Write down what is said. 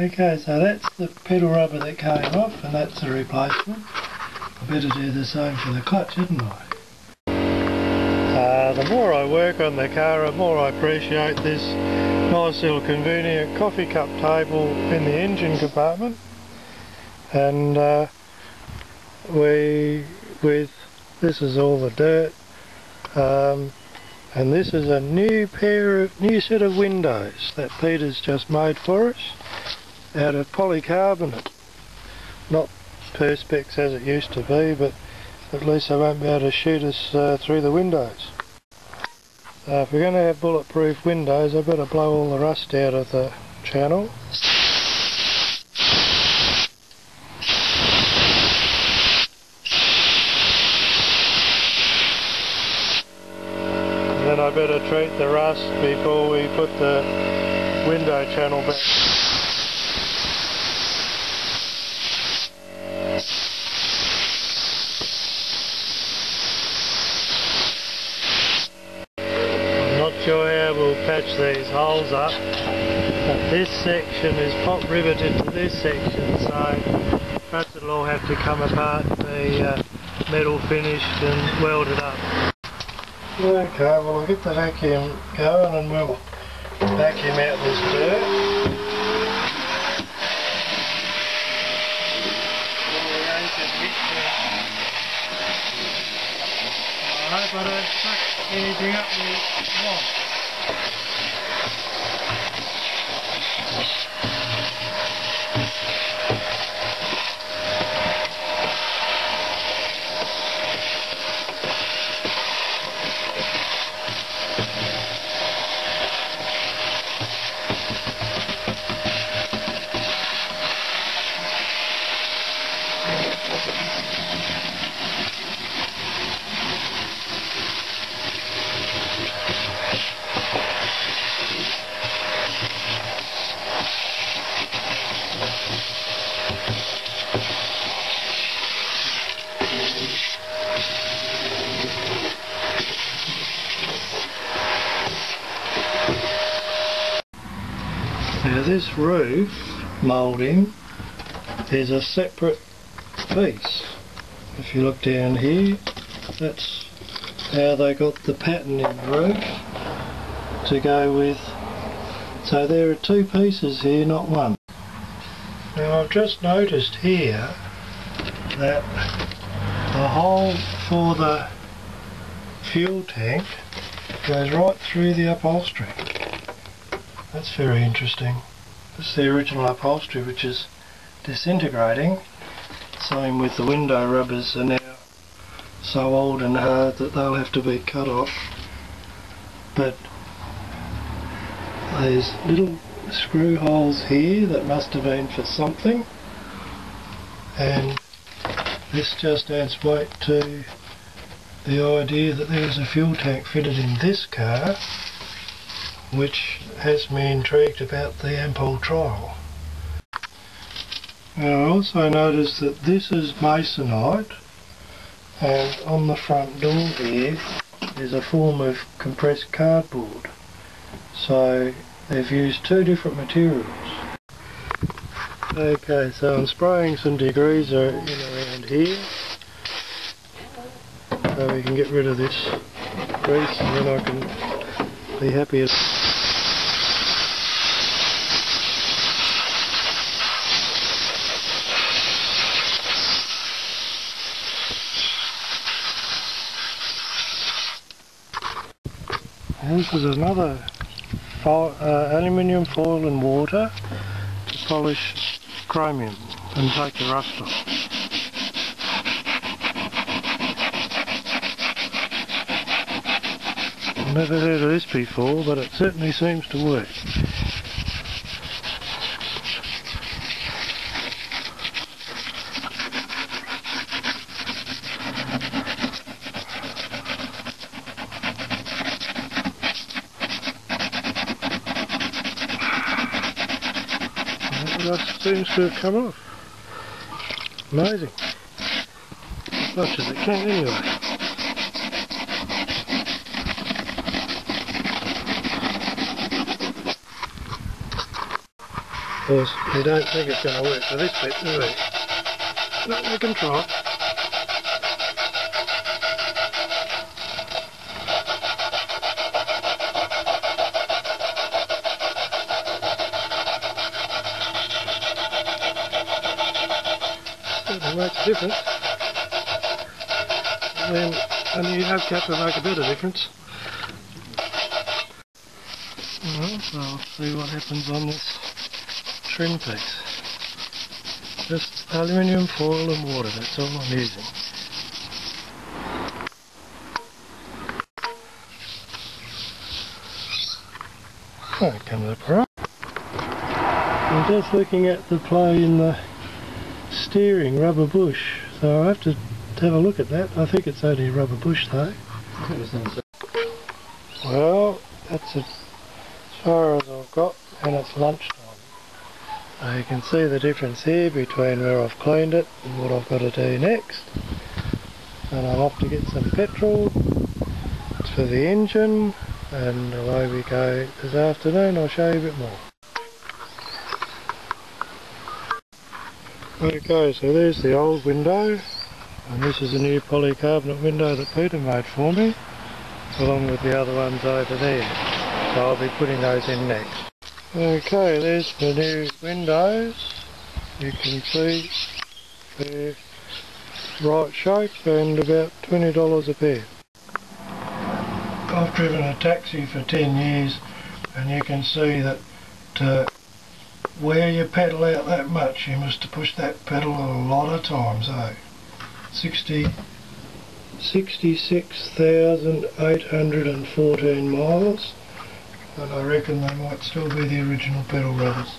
Okay, so that's the pedal rubber that came off, and that's the replacement. I better do the same for the clutch, hadn't I? The more I work on the car, the more I appreciate this nice little convenient coffee cup table in the engine compartment. And this is all the dirt, and this is a new set of windows that Peter's just made for us out of polycarbonate. Not perspex as it used to be, but at least they won't be able to shoot us through the windows. If we're going to have bulletproof windows, I better blow all the rust out of the channel. And then I better treat the rust before we put the window channel back. Sure how we'll patch these holes up, but this section is pop riveted to this section, so perhaps it'll all have to come apart and be metal finished and welded up. Okay, well I'll get the vacuum going and we'll vacuum out this dirt. I hope I don't suck anything up the wall. Now this roof moulding is a separate piece. If you look down here, that's how they got the pattern in the roof to go with. So there are two pieces here, not one. Now I've just noticed here that the hole for the fuel tank goes right through the upholstery. That's very interesting. It's the original upholstery which is disintegrating. Same with the window rubbers are now so old and hard that they'll have to be cut off. But there's little screw holes here that must have been for something, and this just adds weight to the idea that there was a fuel tank fitted in this car, which has me intrigued about the Ampol trial. Now I also noticed that this is masonite, and on the front door here is a form of compressed cardboard. So they've used two different materials. Okay, so I'm spraying some degreaser in around here so we can get rid of this grease, and then I can be happy. This is another aluminium foil and water to polish chromium and take the rust off. I've never heard of this before, but it certainly seems to work. That seems to have come off. Amazing. As much as it can anyway. course, you don't think it's going to work for this bit, do we? But we can try. Certainly makes a difference. And then a new hubcap will make a better difference. Well, so I'll see what happens on this trim piece. Just aluminium foil and water, that's all I'm using. That comes up right. I'm just looking at the play in the steering rubber bush, so I have to have a look at that. I think it's only a rubber bush though. Well, that's as far as I've got, and it's lunchtime. So you can see the difference here between where I've cleaned it and what I've got to do next. And I'm off to get some petrol for the engine, and away we go this afternoon. I'll show you a bit more. Okay, so there's the old window, and this is a new polycarbonate window that Peter made for me, along with the other ones over there. So I'll be putting those in next. Okay, there's the new windows. You can see they're right shape and about $20 a pair. I've driven a taxi for 10 years, and you can see that where you pedal out that much, you must have pushed that pedal a lot of times, eh? 66,814 miles, and I reckon they might still be the original pedal rubbers.